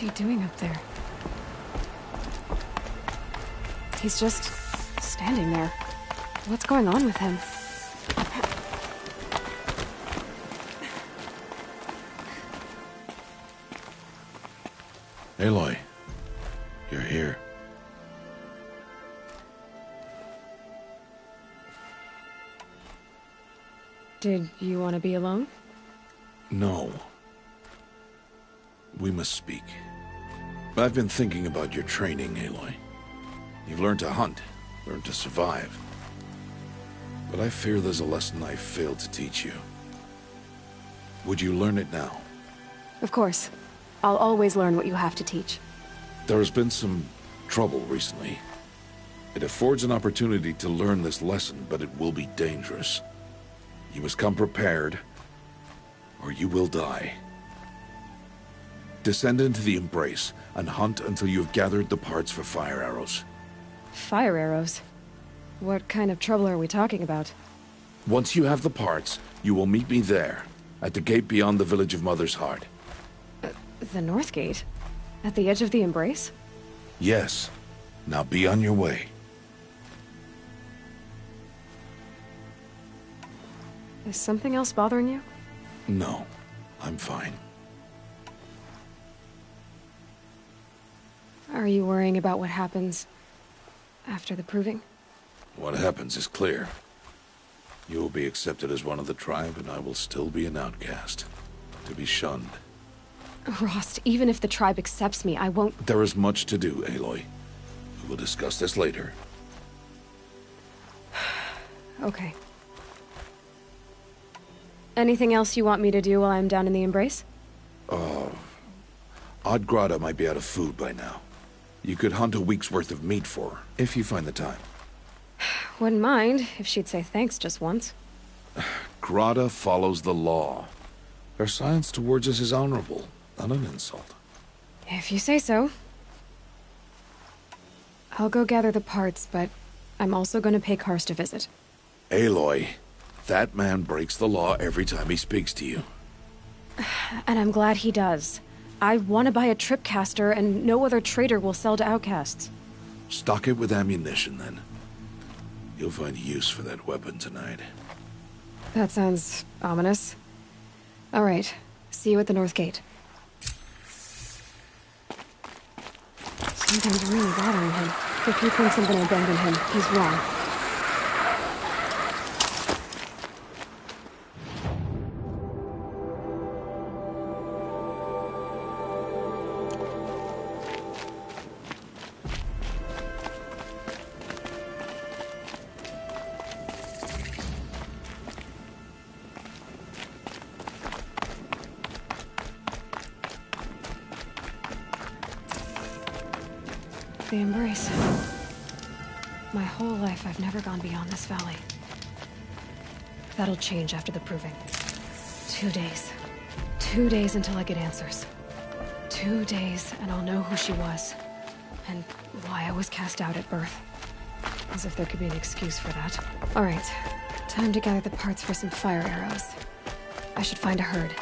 he doing up there? He's just standing there. What's going on with him? Aloy, you're here. Did you want to be alone? No. We must speak. I've been thinking about your training, Aloy. You've learned to hunt, learned to survive. But I fear there's a lesson I failed to teach you. Would you learn it now? Of course. I'll always learn what you have to teach. There has been some trouble recently. It affords an opportunity to learn this lesson, but it will be dangerous. You must come prepared, or you will die. Descend into the Embrace, and hunt until you have gathered the parts for fire arrows. Fire arrows? What kind of trouble are we talking about? Once you have the parts, you will meet me there, at the gate beyond the village of Mother's Heart. The North Gate? At the edge of the Embrace? Yes. Now be on your way. Is something else bothering you? No, I'm fine. Are you worrying about what happens after the proving? What happens is clear. You will be accepted as one of the tribe, and I will still be an outcast. To be shunned. Rost, even if the tribe accepts me, I won't— There is much to do, Aloy. We will discuss this later. Okay. Anything else you want me to do while I'm down in the Embrace? Odgrada might be out of food by now. You could hunt a week's worth of meat for her, if you find the time. Wouldn't mind if she'd say thanks just once. Grada follows the law. Her science towards us is honorable, not an insult. If you say so. I'll go gather the parts, but I'm also gonna pay Karst a visit. Aloy, that man breaks the law every time he speaks to you. And I'm glad he does. I want to buy a tripcaster, and no other trader will sell to outcasts. Stock it with ammunition, then. You'll find use for that weapon tonight. That sounds ominous. All right. See you at the North Gate. Something's really bothering him. If he thinks I'm gonna abandon him, he's wrong. The Embrace. My whole life, I've never gone beyond this valley. That'll change after the proving. 2 days. 2 days until I get answers. 2 days, and I'll know who she was. And why I was cast out at birth. As if there could be an excuse for that. Alright. Time to gather the parts for some fire arrows. I should find a herd.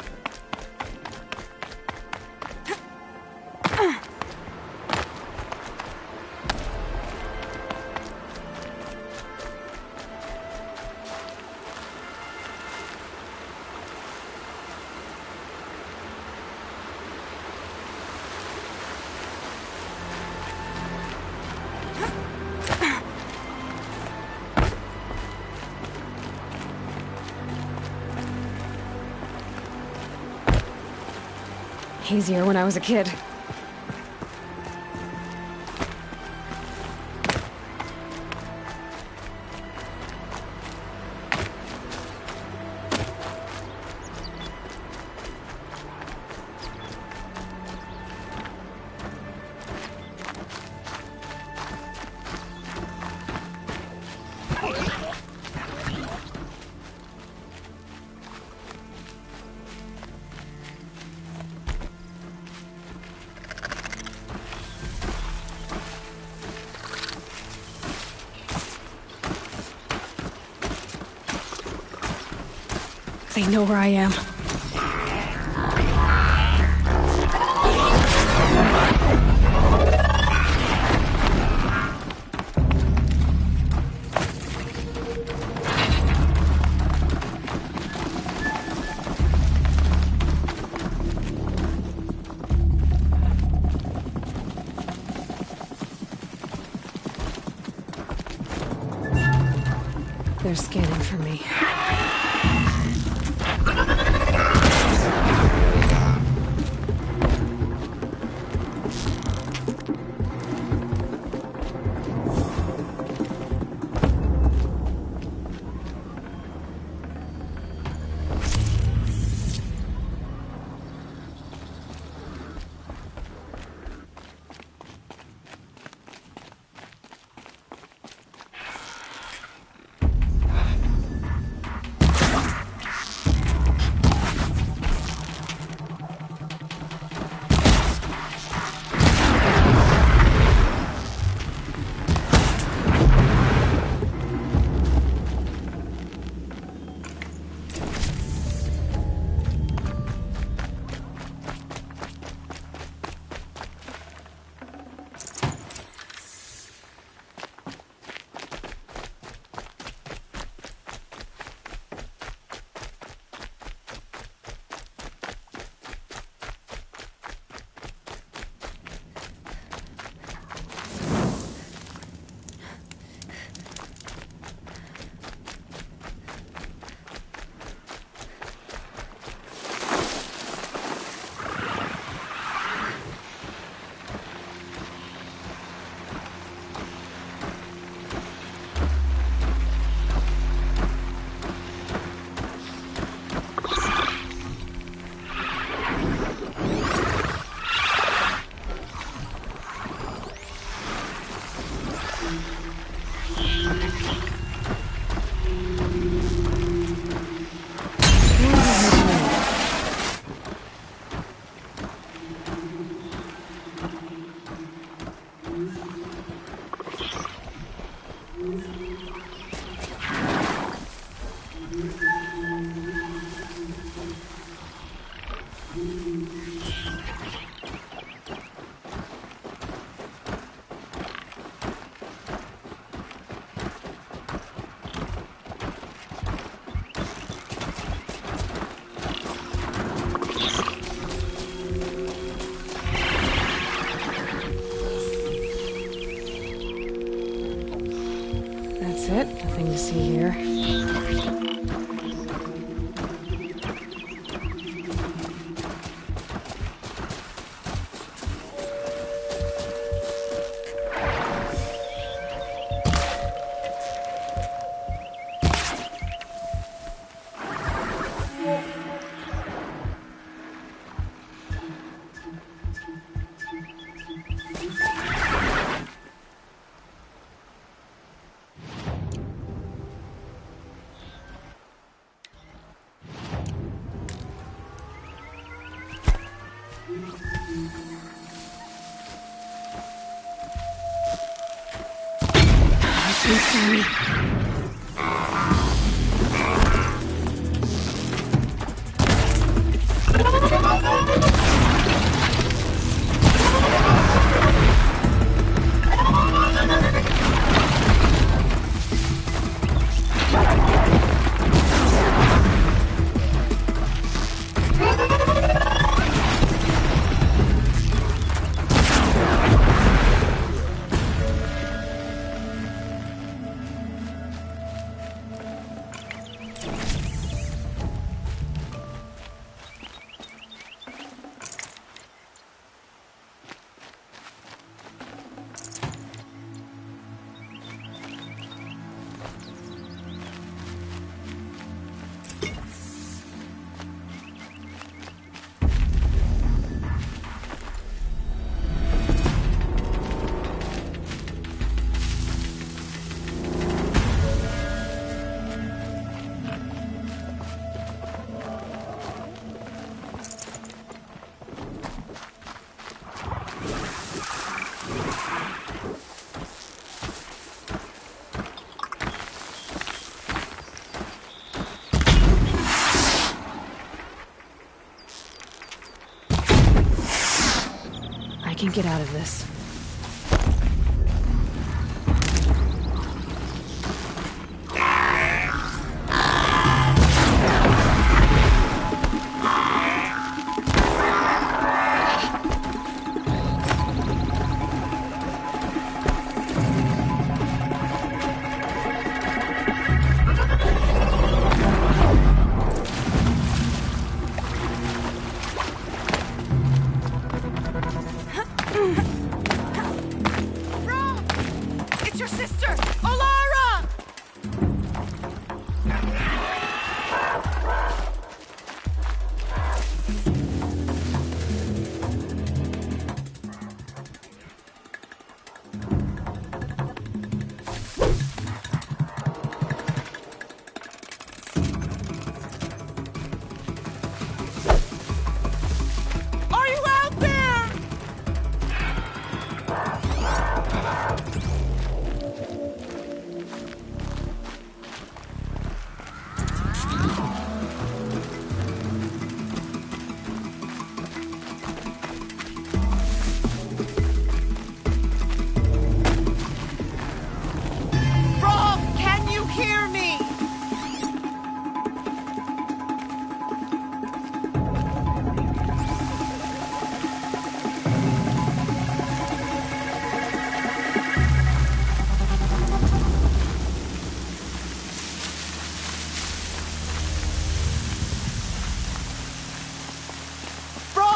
Easier when I was a kid. They know where I am. waiting for me. That's it. Nothing to see here. Sorry. I can get out of this.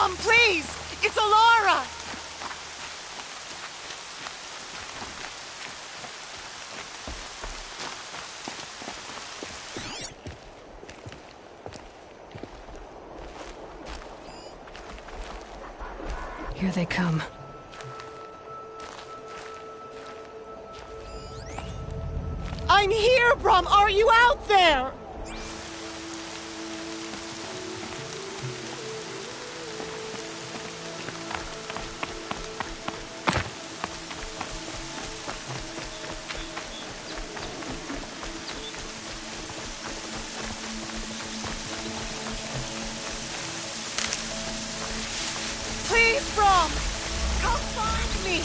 Brom, please! It's Alara! Here they come. I'm here, Brom! Are you out there? Please, Brom! Come find me!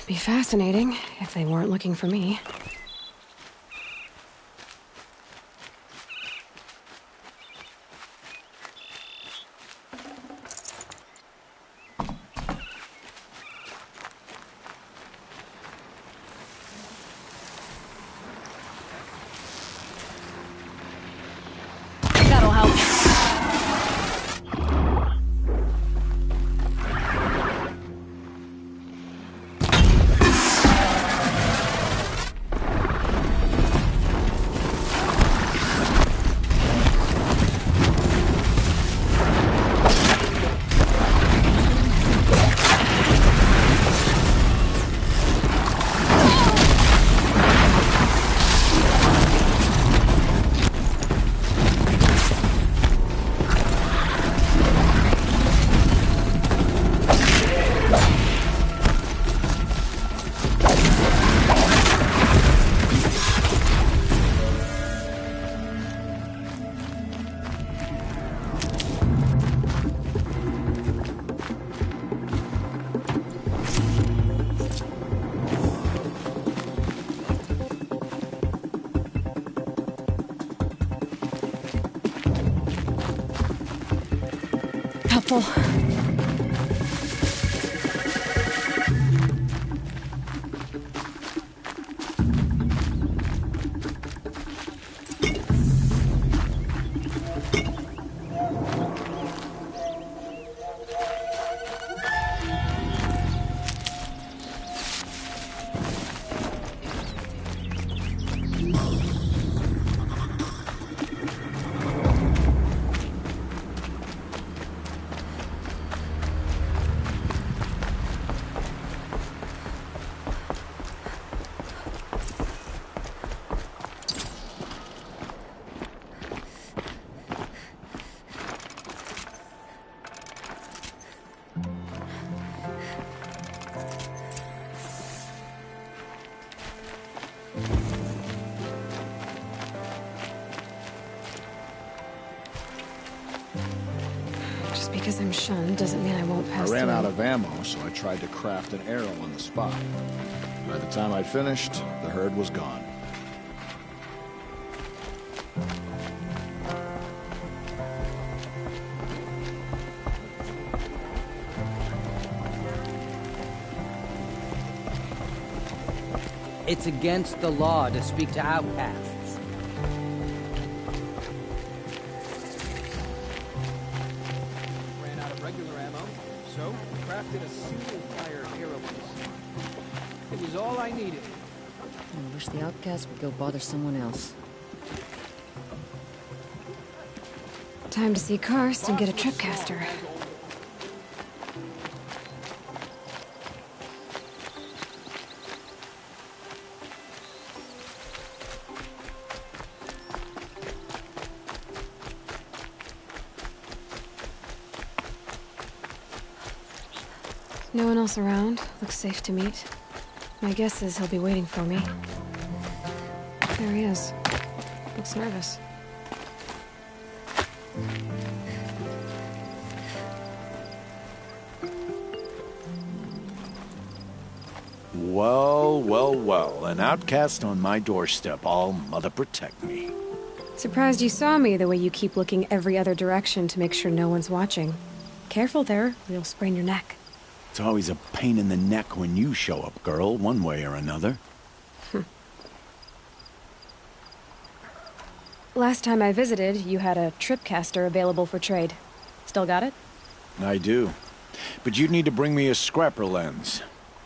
Be fascinating if they weren't looking for me. That'll help. Helpful. Just because I'm shunned doesn't mean I won't pass I ran through. out of ammo, so I tried to craft an arrow on the spot. By the time I'd finished, the herd was gone. It's against the law to speak to outcasts. Ran out of regular ammo, so crafted a single-fire arrow piece. It was all I needed. I wish the outcast would go bother someone else. Time to see Karst and get a tripcaster. No one else around. Looks safe to meet. My guess is he'll be waiting for me. There he is. Looks nervous. Well, well, well. An outcast on my doorstep. All mother protect me. Surprised you saw me the way you keep looking every other direction to make sure no one's watching. Careful there, or you'll sprain your neck. It's always a pain in the neck when you show up, girl, one way or another. Last time I visited, you had a tripcaster available for trade. Still got it? I do. But you'd need to bring me a scrapper lens.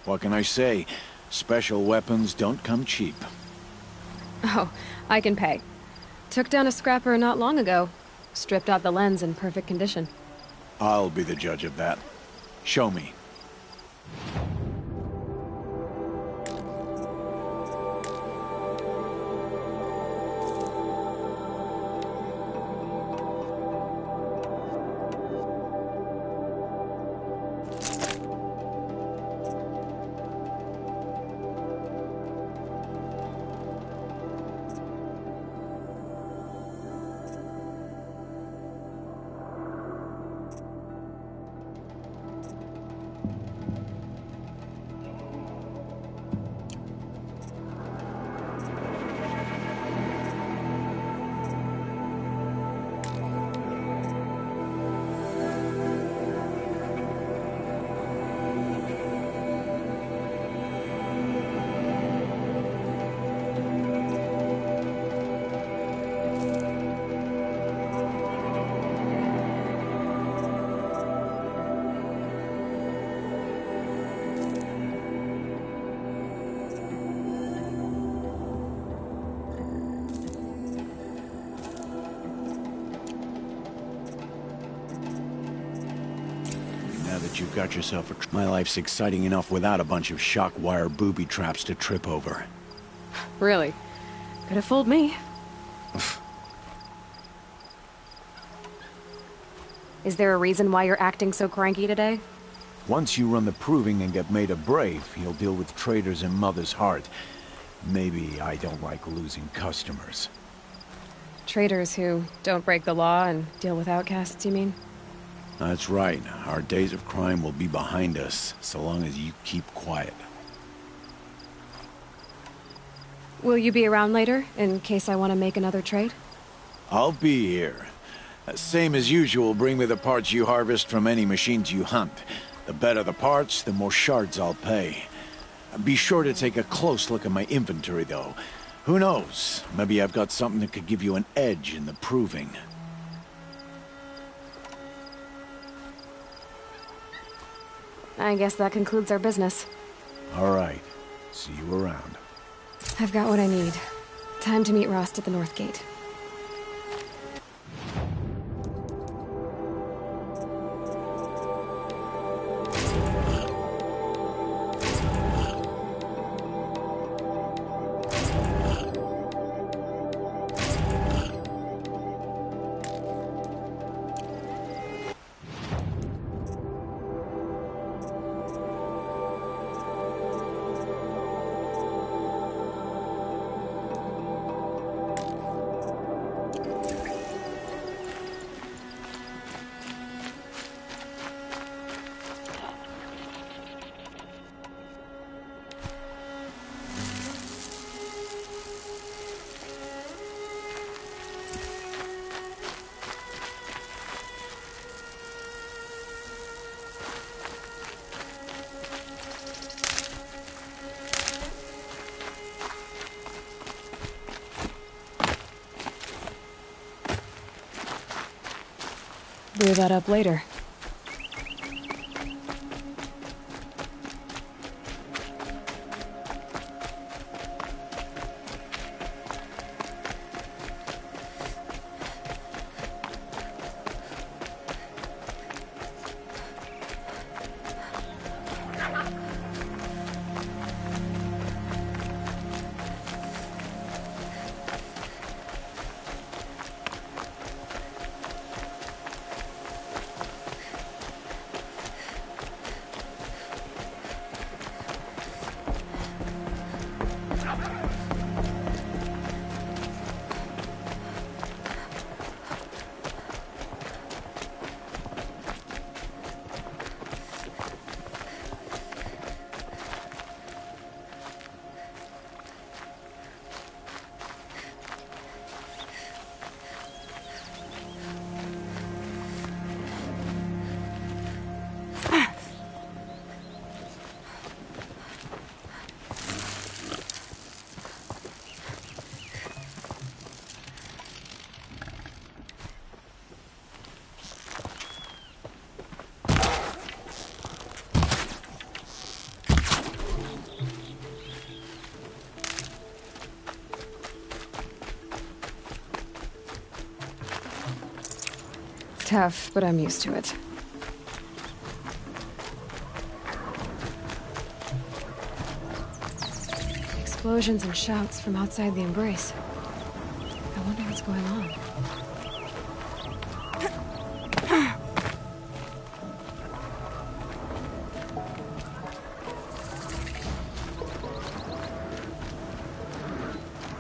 What can I say? Special weapons don't come cheap. Oh, I can pay. Took down a scrapper not long ago. Stripped out the lens in perfect condition. I'll be the judge of that. Show me. Now that you've got yourself a... My life's exciting enough without a bunch of shock wire booby traps to trip over. Really? Could have fooled me. Is there a reason why you're acting so cranky today? Once you run the proving and get made a brave, you'll deal with traitors in Mother's Heart. Maybe I don't like losing customers. Traitors who don't break the law and deal with outcasts, you mean? That's right. Our days of crime will be behind us, so long as you keep quiet. Will you be around later, in case I want to make another trade? I'll be here. Same as usual, bring me the parts you harvest from any machines you hunt. The better the parts, the more shards I'll pay. Be sure to take a close look at my inventory, though. Who knows? Maybe I've got something that could give you an edge in the proving. I guess that concludes our business. All right. See you around. I've got what I need. Time to meet Rost at the North Gate. Brew that up later. Tough, but I'm used to it. Explosions and shouts from outside the Embrace. I wonder what's going on.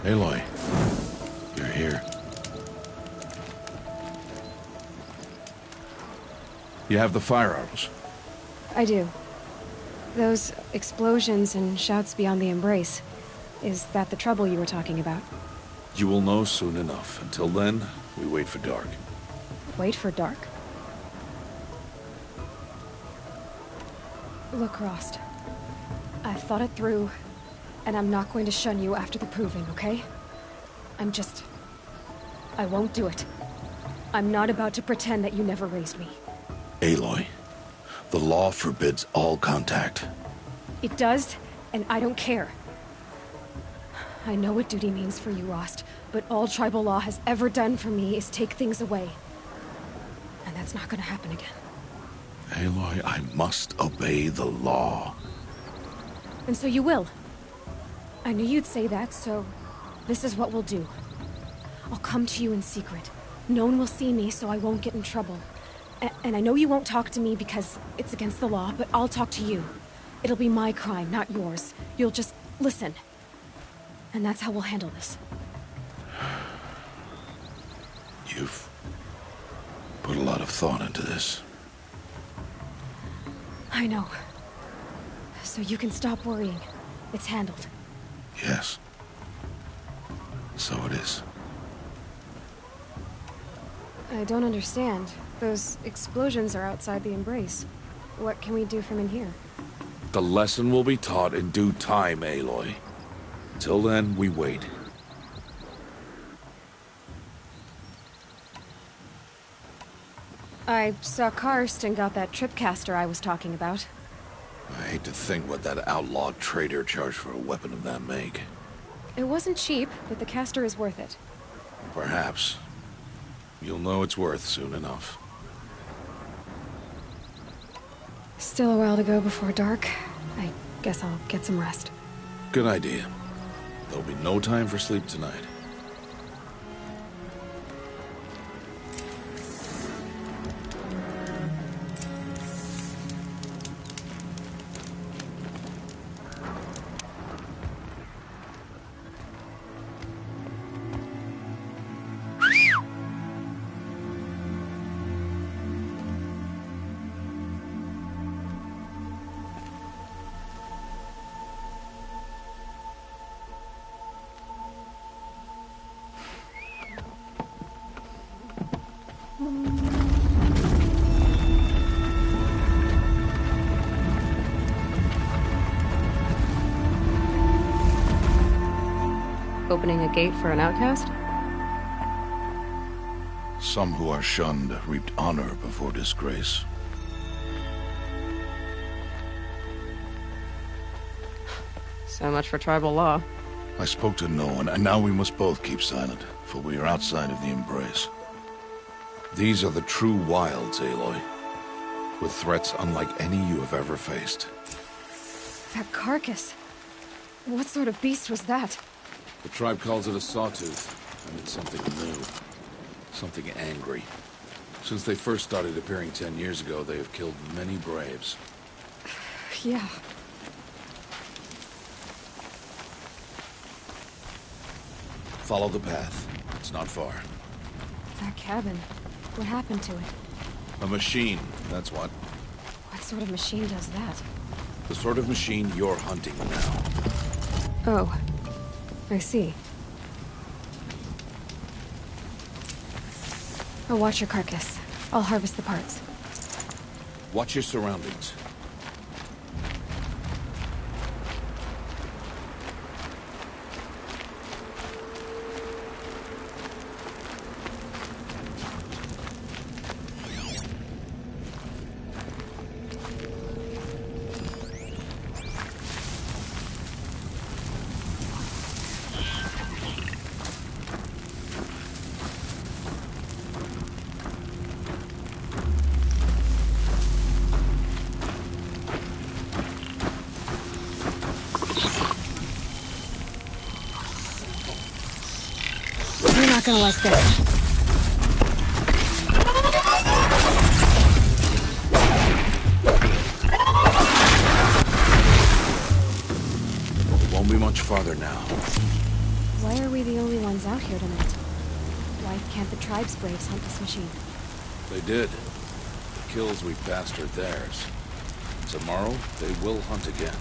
Aloy, you're here. You have the fire arrows. I do. Those explosions and shouts beyond the Embrace. Is that the trouble you were talking about? You will know soon enough. Until then, we wait for dark. Wait for dark. Look, Rost. I've thought it through, and I'm not going to shun you after the proving, okay? I won't do it. I'm not about to pretend that you never raised me. Aloy, the law forbids all contact. It does, and I don't care. I know what duty means for you, Rost, but all tribal law has ever done for me is take things away. And that's not gonna happen again. Aloy, I must obey the law. And so you will. I knew you'd say that, so this is what we'll do. I'll come to you in secret. No one will see me, so I won't get in trouble. And I know you won't talk to me because it's against the law, but I'll talk to you. It'll be my crime, not yours. You'll just listen. And that's how we'll handle this. You've put a lot of thought into this. I know. So you can stop worrying. It's handled. Yes. So it is. I don't understand. Those explosions are outside the Embrace. What can we do from in here? The lesson will be taught in due time, Aloy. Till then, we wait. I saw Karst and got that tripcaster I was talking about. I hate to think what that outlawed trader charged for a weapon of that make. It wasn't cheap, but the caster is worth it. Perhaps. You'll know it's worth soon enough. Still a while to go before dark. I guess I'll get some rest. Good idea. There'll be no time for sleep tonight. Opening a gate for an outcast? Some who are shunned reaped honor before disgrace. So much for tribal law. I spoke to no one, and now we must both keep silent, for we are outside of the Embrace. These are the true wilds, Aloy, with threats unlike any you have ever faced. That carcass. What sort of beast was that? The tribe calls it a sawtooth, and it's something new. Something angry. Since they first started appearing 10 years ago, they have killed many braves. Yeah. Follow the path. It's not far. That cabin. What happened to it? A machine, that's what. What sort of machine does that? The sort of machine you're hunting now. Oh. I see. I'll watch your carcass. I'll harvest the parts. Watch your surroundings. You're not gonna like this. It won't be much farther now. Why are we the only ones out here tonight? Why can't the tribe's braves hunt this machine? They did. The kills we passed are theirs. Tomorrow, they will hunt again.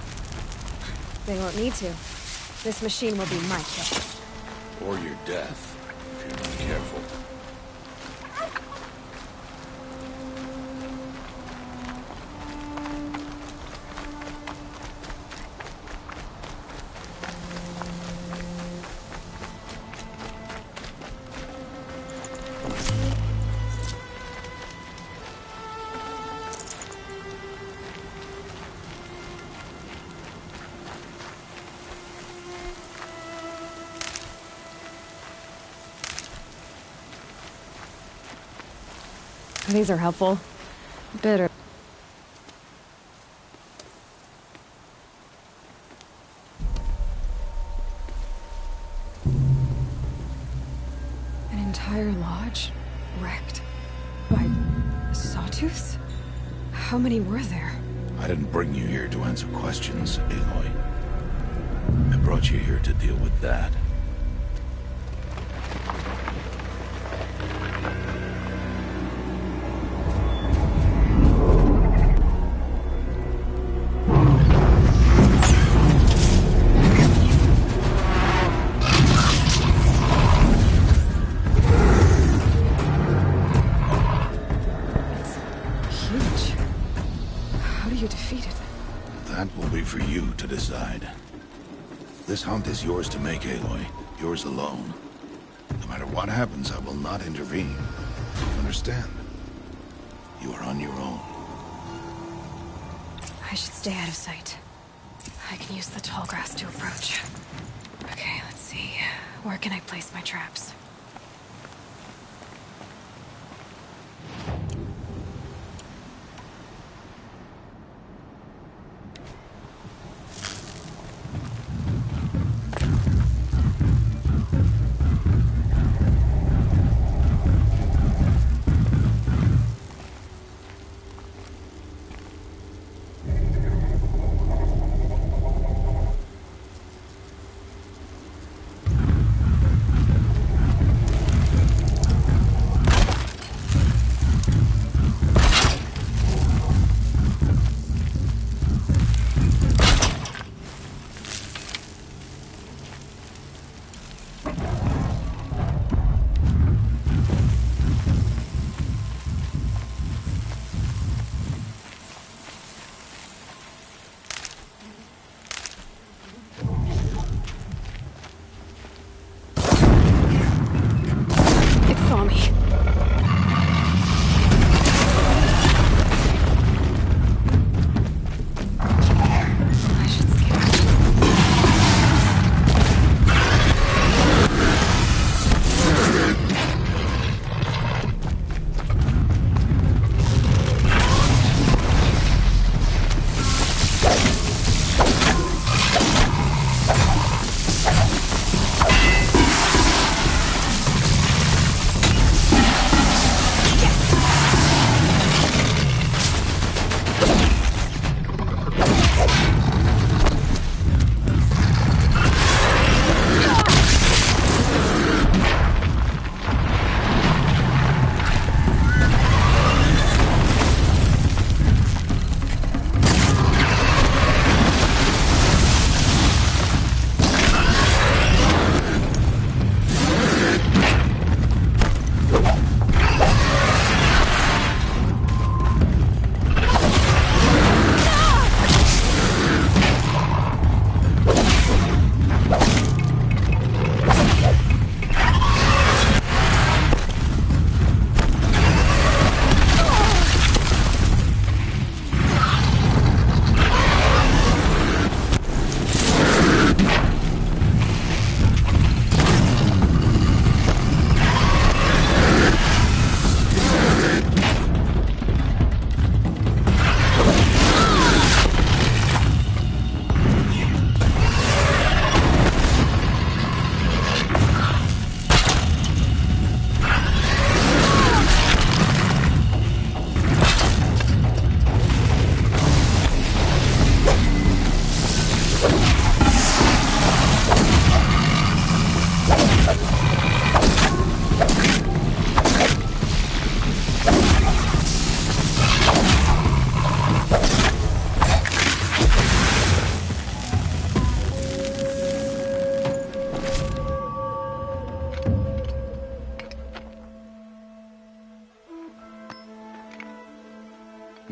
They won't need to. This machine will be my kill. Or your death, if you're not careful. These are helpful. Bitter. An entire lodge wrecked by sawtooths? How many were there? I didn't bring you here to answer questions, Aloy. I brought you here to deal with that. Reach. How do you defeat it? That will be for you to decide. This hunt is yours to make, Aloy. Yours alone. No matter what happens, I will not intervene. You understand? You are on your own. I should stay out of sight. I can use the tall grass to approach. Okay, let's see. Where can I place my traps?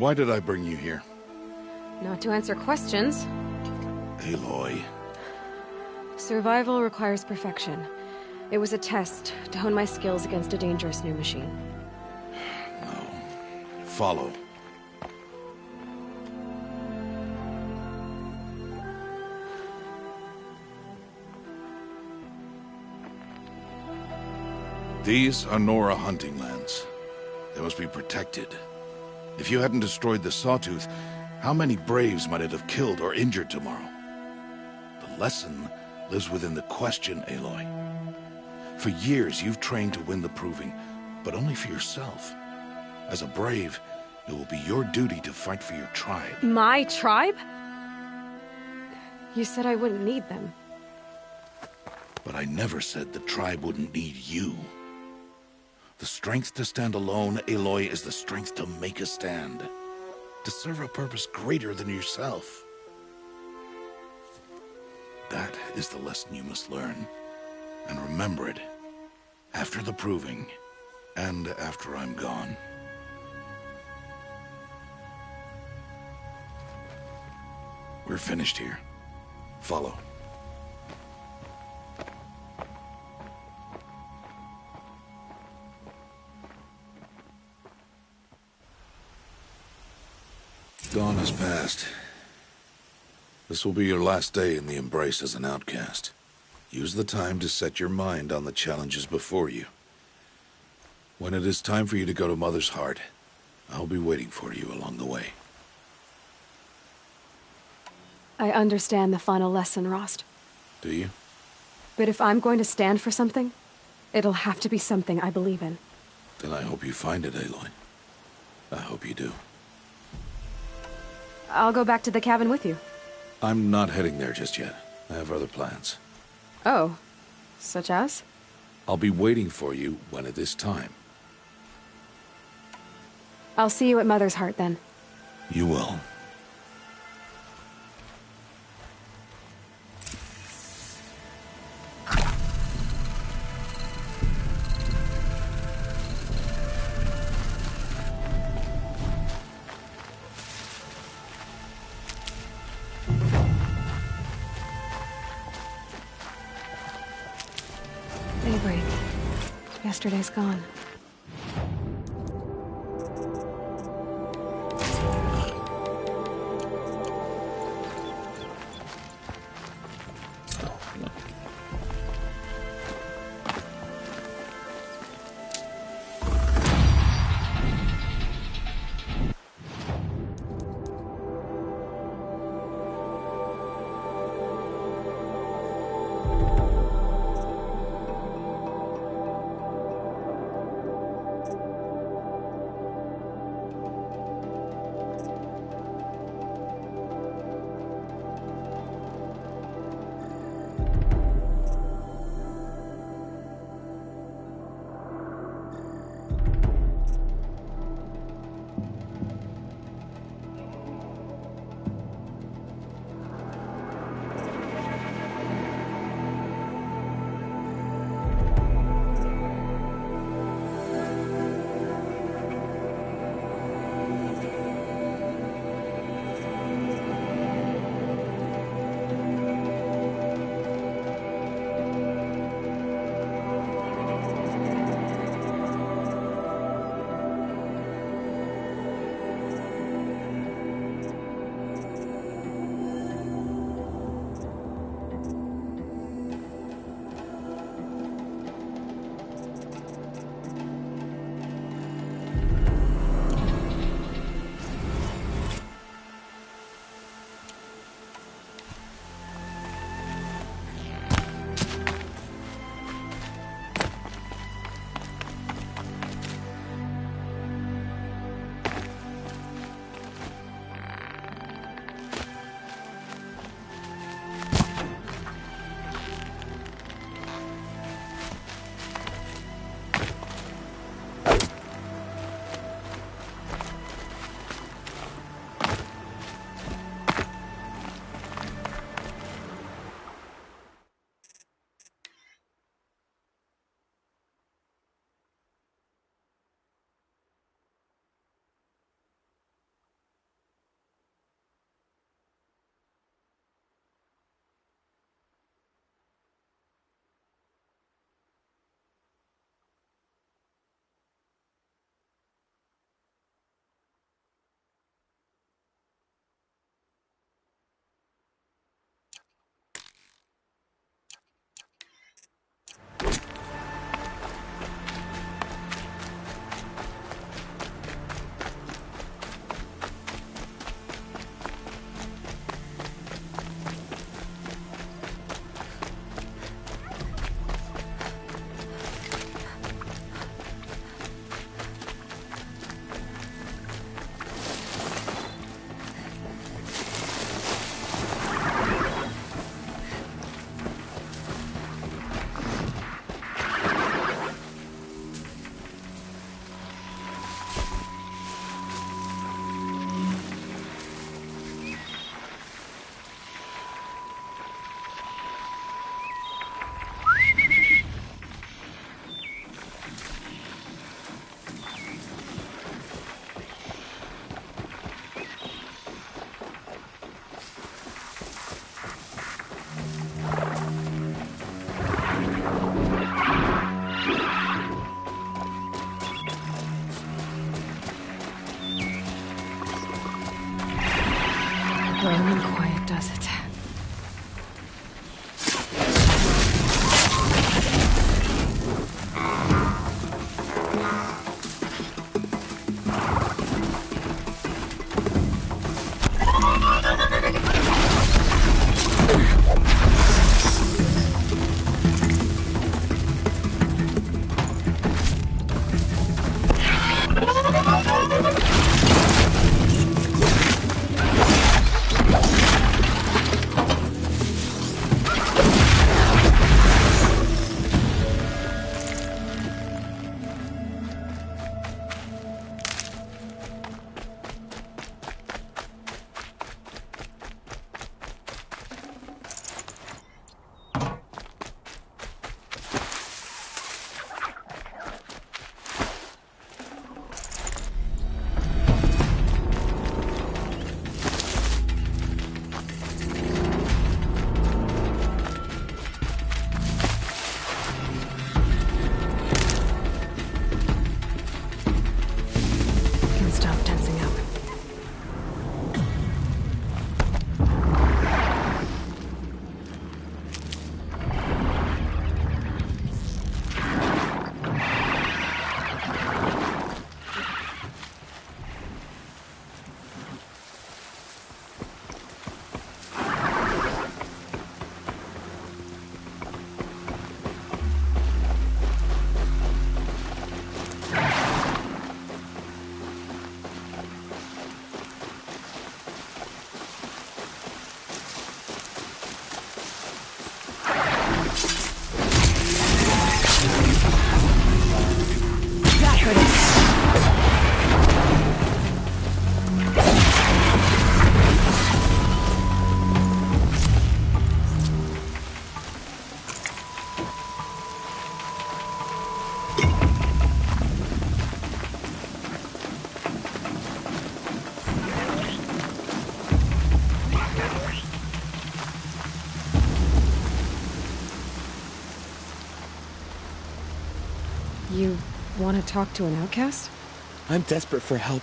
Why did I bring you here? Not to answer questions. Aloy. Survival requires perfection. It was a test to hone my skills against a dangerous new machine. No. Follow. These are Nora hunting lands. They must be protected. If you hadn't destroyed the Sawtooth, how many Braves might it have killed or injured tomorrow? The lesson lives within the question, Aloy. For years, you've trained to win the Proving, but only for yourself. As a Brave, it will be your duty to fight for your tribe. My tribe? You said I wouldn't need them. But I never said the tribe wouldn't need you. The strength to stand alone, Aloy, is the strength to make a stand. To serve a purpose greater than yourself. That is the lesson you must learn. And remember it. After the Proving, and after I'm gone. We're finished here. Follow. Dawn has passed. This will be your last day in the Embrace as an outcast. Use the time to set your mind on the challenges before you. When it is time for you to go to Mother's Heart, I'll be waiting for you along the way. I understand the final lesson, Rost. Do you? But if I'm going to stand for something, it'll have to be something I believe in. Then I hope you find it, Aloy. I hope you do. I'll go back to the cabin with you. I'm not heading there just yet. I have other plans. Oh. Such as? I'll be waiting for you when it is time. I'll see you at Mother's Heart, then. You will. Daybreak. Yesterday's gone. Calm and quiet does it. You want to talk to an outcast? I'm desperate for help.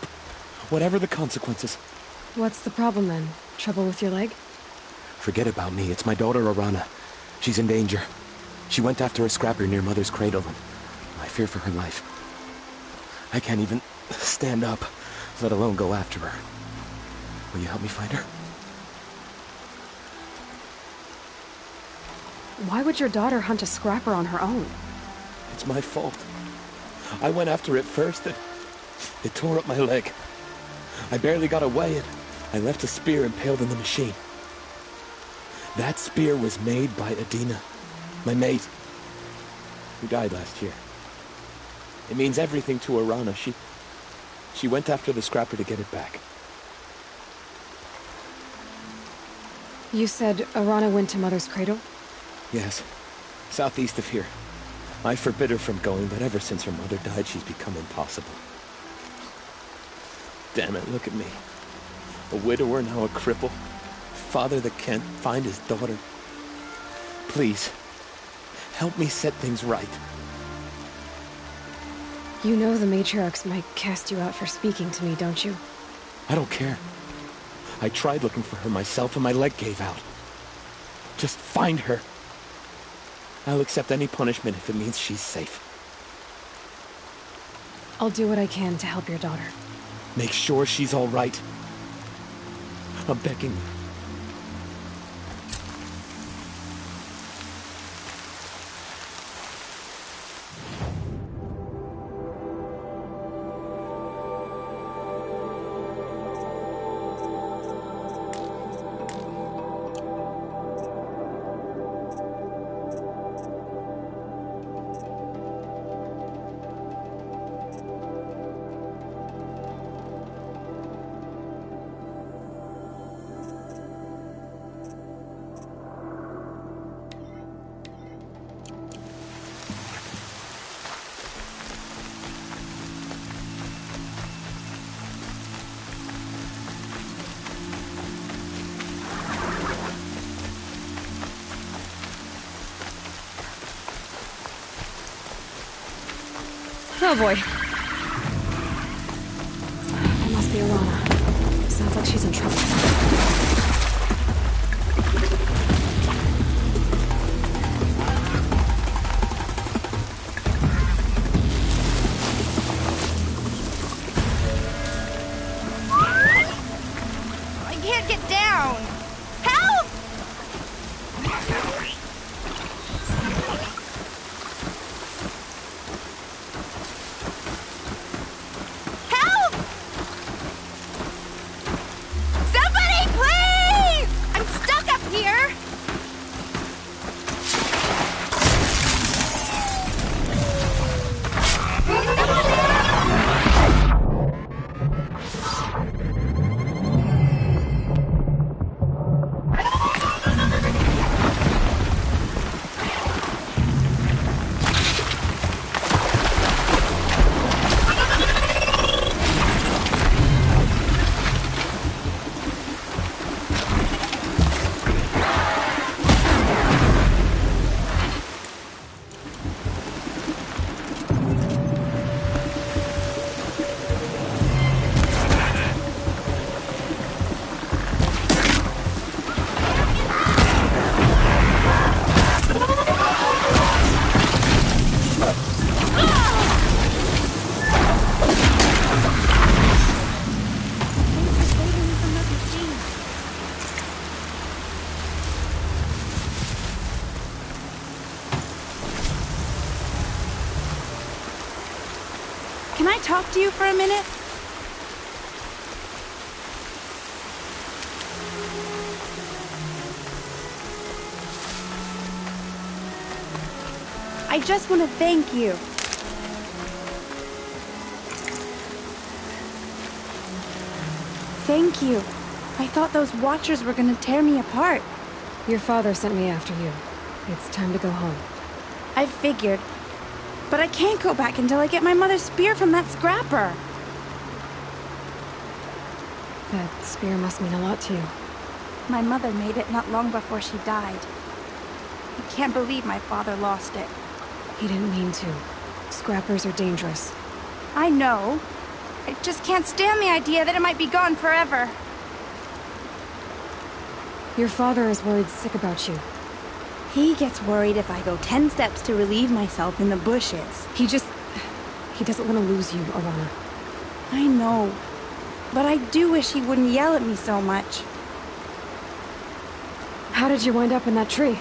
Whatever the consequences. What's the problem then? Trouble with your leg? Forget about me. It's my daughter, Arana. She's in danger. She went after a scrapper near Mother's cradle, and I fear for her life. I can't even stand up, let alone go after her. Will you help me find her? Why would your daughter hunt a scrapper on her own? It's my fault. I went after it first, and it tore up my leg. I barely got away, and I left a spear impaled in the machine. That spear was made by Adina, my mate, who died last year. It means everything to Arana. She went after the scrapper to get it back. You said Arana went to Mother's cradle? Yes, southeast of here. I forbid her from going, but ever since her mother died, she's become impossible. Damn it, look at me. A widower, now a cripple. Father that can't find his daughter. Please, help me set things right. You know the matriarchs might cast you out for speaking to me, don't you? I don't care. I tried looking for her myself and my leg gave out. Just find her. I'll accept any punishment if it means she's safe. I'll do what I can to help your daughter. Make sure she's all right. I'm begging you. Oh boy. That must be Arana. Sounds like she's in trouble. talk to you for a minute? I just want to thank you. Thank you. I thought those Watchers were gonna tear me apart. Your father sent me after you. It's time to go home. I figured. But I can't go back until I get my mother's spear from that scrapper. That spear must mean a lot to you. My mother made it not long before she died. I can't believe my father lost it. He didn't mean to. Scrappers are dangerous. I know. I just can't stand the idea that it might be gone forever. Your father is worried sick about you. He gets worried if I go 10 steps to relieve myself in the bushes. He doesn't want to lose you, Alana. I know. But I do wish he wouldn't yell at me so much. How did you wind up in that tree?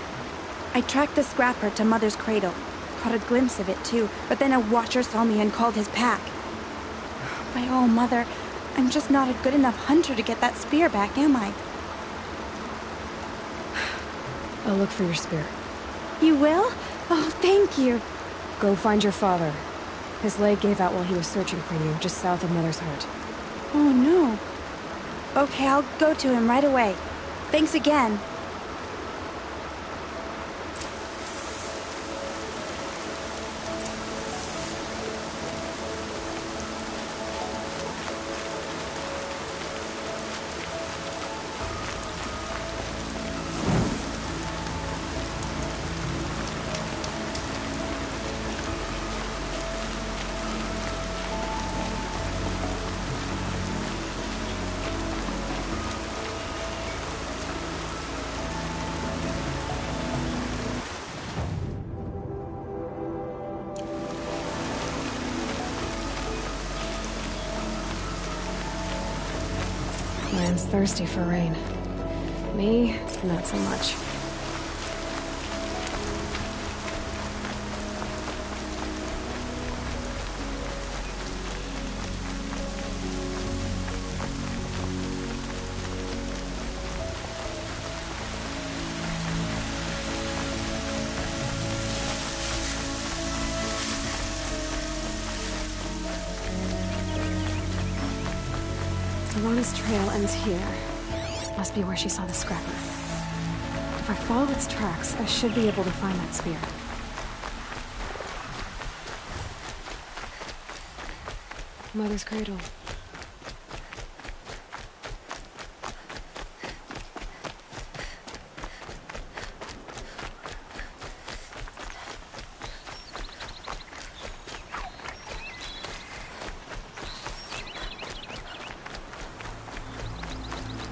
I tracked the scrapper to Mother's cradle. Caught a glimpse of it too, but then a Watcher saw me and called his pack. By all, Mother, I'm just not a good enough hunter to get that spear back, am I? I'll look for your spear. You will? Oh, thank you. Go find your father. His leg gave out while he was searching for you, just south of Mother's Heart. Oh, no. Okay, I'll go to him right away. Thanks again. Land's thirsty for rain. Me, not so much. Alana's trail ends here. Must be where she saw the scrapper. If I follow its tracks, I should be able to find that spear. Mother's cradle.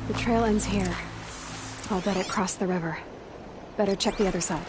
The trail ends here. I'll bet it crossed the river. Better check the other side.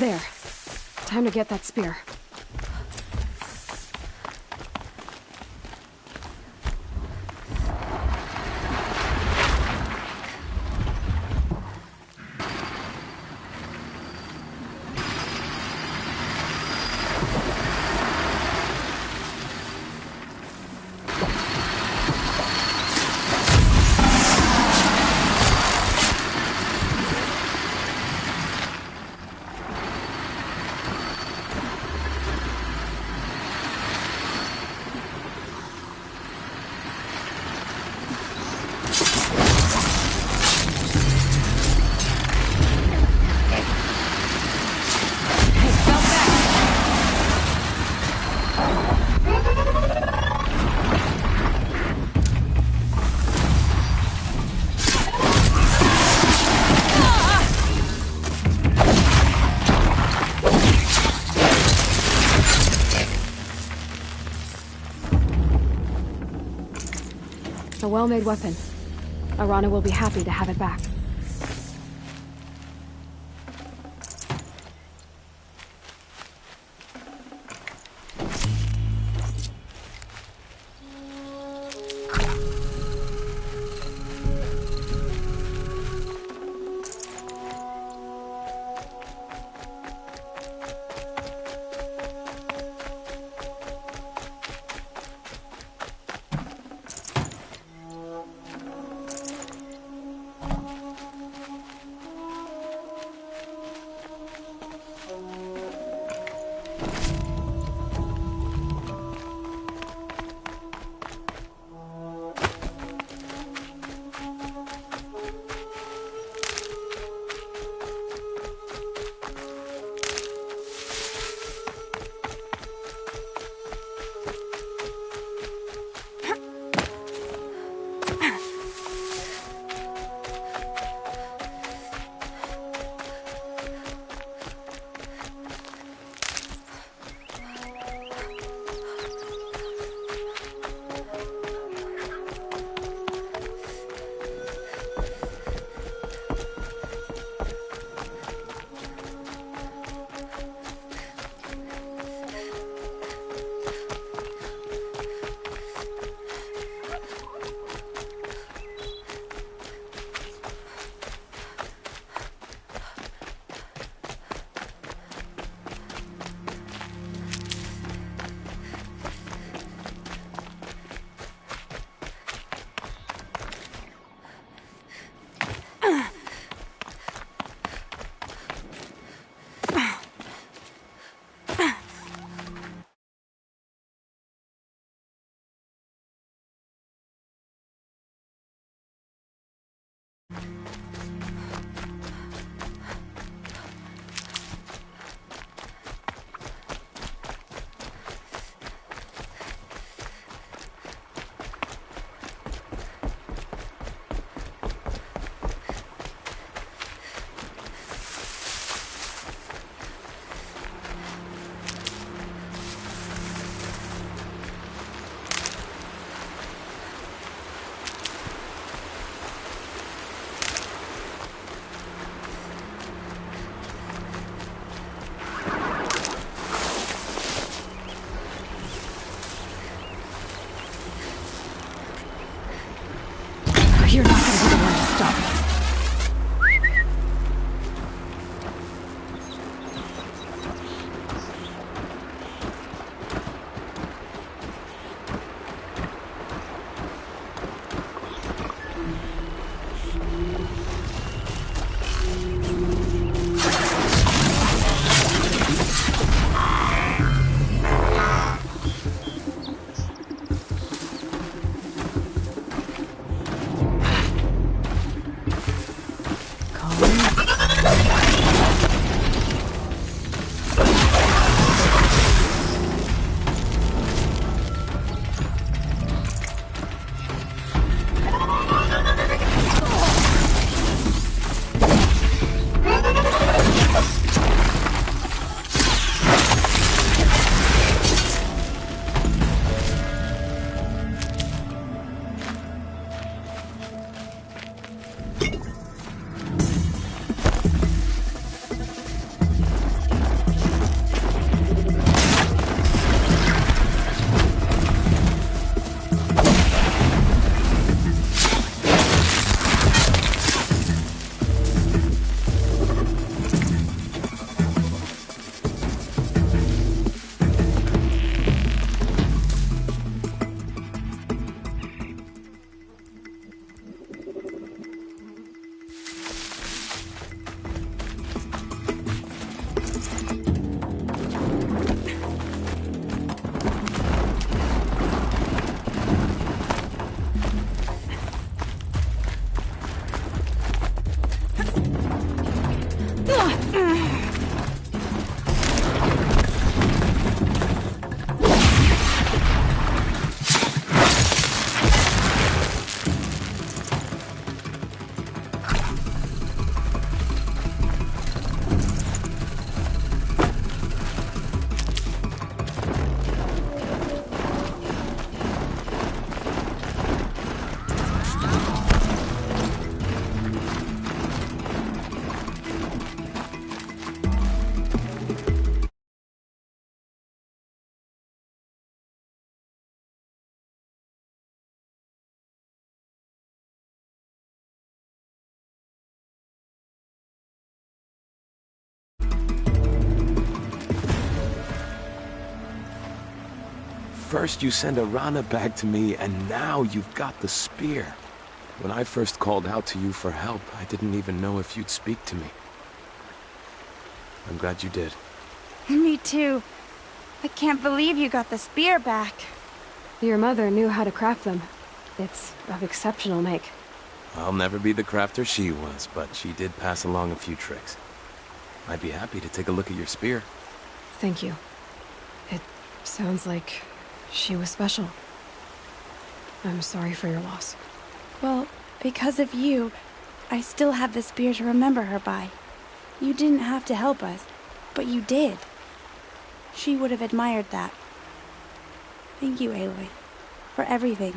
There. Time to get that spear. A well-made weapon. Arana will be happy to have it back. First you send Arana back to me, and now you've got the spear. When I first called out to you for help, I didn't even know if you'd speak to me. I'm glad you did. Me too. I can't believe you got the spear back. Your mother knew how to craft them. It's of exceptional make. I'll never be the crafter she was, but she did pass along a few tricks. I'd be happy to take a look at your spear. Thank you. It sounds like she was special. I'm sorry for your loss. Well, because of you, I still have the spear to remember her by. You didn't have to help us, but you did. She would have admired that. Thank you, Aloy, for everything.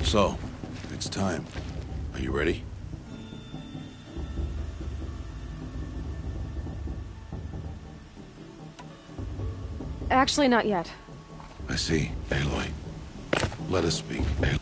So, it's time. Are you ready? Actually, not yet. I see. Aloy. Let us speak. Aloy.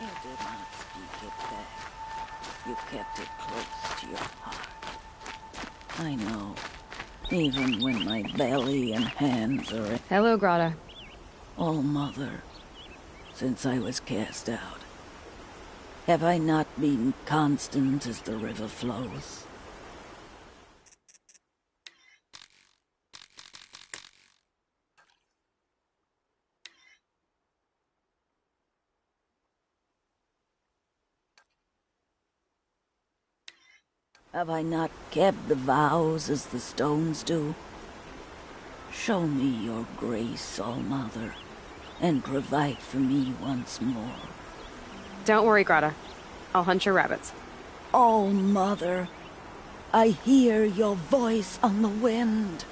You did not speak it back. You kept it close to your heart. I know. Even when my belly and hands are... Hello, Grata. Oh, Mother. since I was cast out? Have I not been constant as the river flows? Have I not kept the vows as the stones do? Show me your grace, All-Mother, and provide for me once more. Don't worry, Grata. I'll hunt your rabbits. All-Mother, I hear your voice on the wind.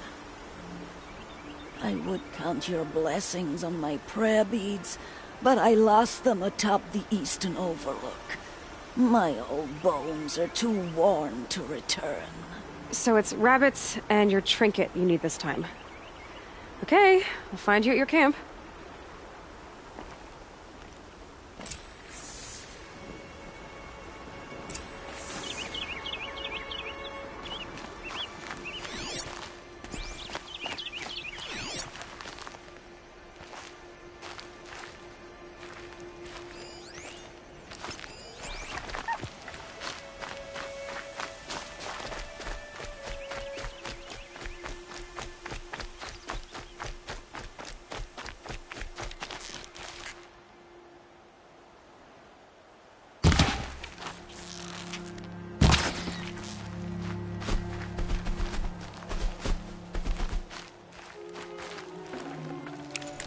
I would count your blessings on my prayer beads, but I lost them atop the Eastern Overlook. My old bones are too worn to return. So it's rabbits and your trinket you need this time. Okay, I'll find you at your camp.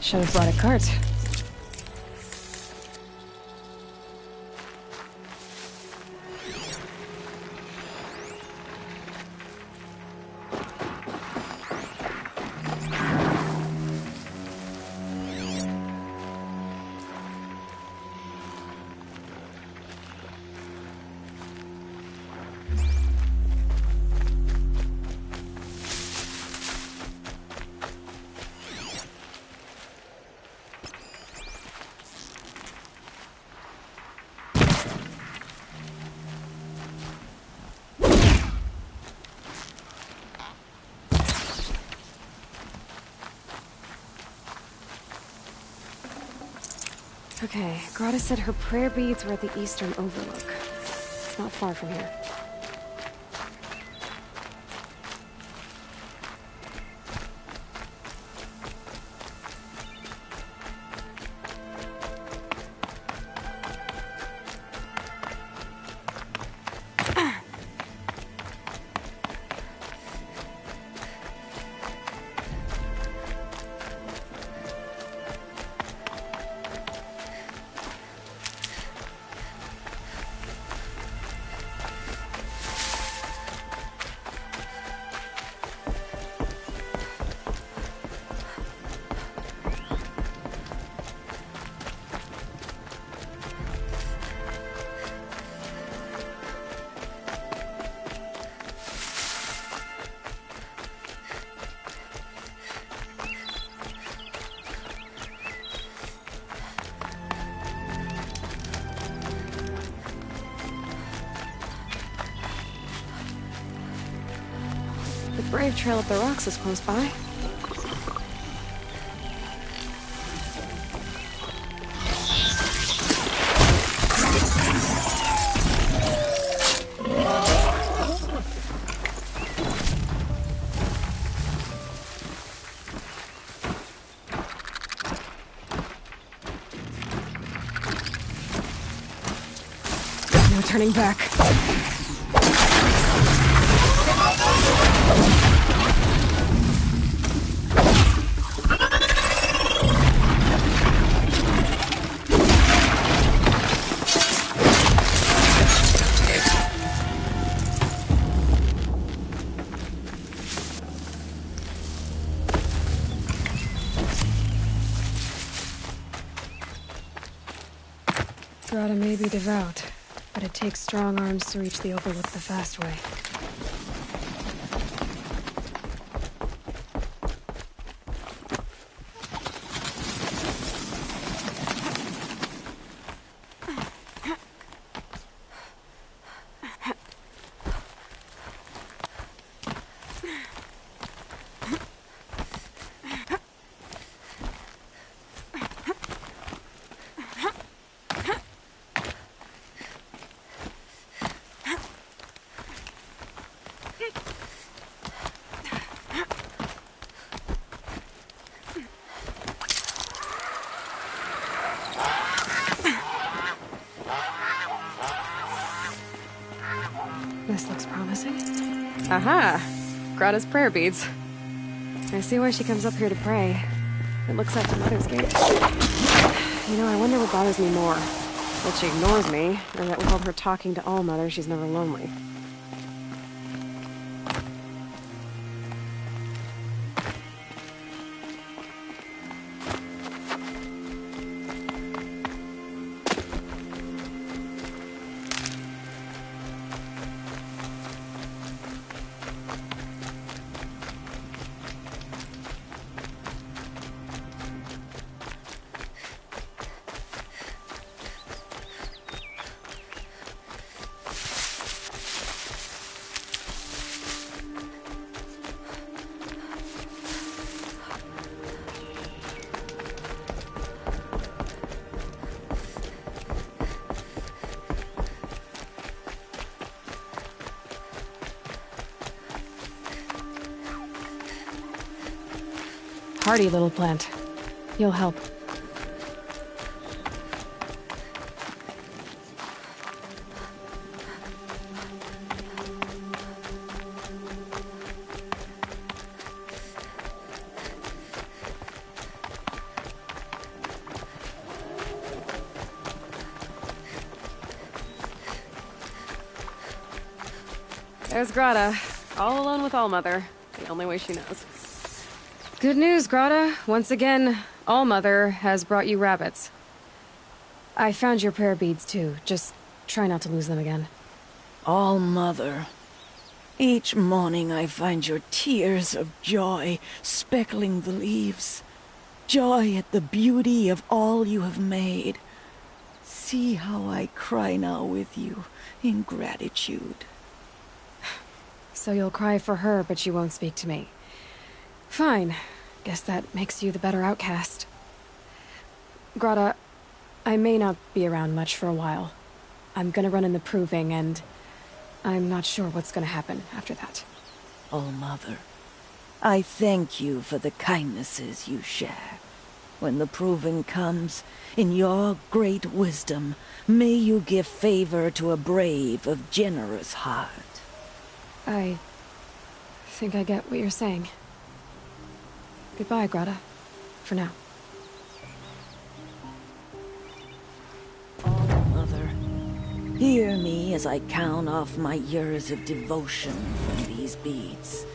Should have brought a cart. Okay, Grata said her prayer beads were at the Eastern Overlook. It's not far from here. The Brave Trail up the rocks is close by. No turning back. Grata may be devout, but it takes strong arms to reach the Overlook the fast way. Aha! Grata's prayer beads. I see why she comes up here to pray. It looks like the Mother's Gate. You know, I wonder what bothers me more. That she ignores me, or that with all her talking to All-Mother, she's never lonely. Hardy little plant. You'll help. There's Grata, all alone with All-Mother, the only way she knows. Good news, Grata. Once again, All-Mother has brought you rabbits. I found your prayer beads, too. Just try not to lose them again. All-Mother, each morning I find your tears of joy speckling the leaves. Joy at the beauty of all you have made. See how I cry now with you in gratitude. So you'll cry for her, but you won't speak to me. Fine. Guess that makes you the better outcast. Grata, I may not be around much for a while. I'm gonna run in the proving, and I'm not sure what's gonna happen after that. All-Mother, I thank you for the kindnesses you share. When the proving comes, in your great wisdom, may you give favor to a brave of generous heart. I think I get what you're saying. Goodbye, Grata. For now. All-Mother, hear me as I count off my years of devotion from these beads.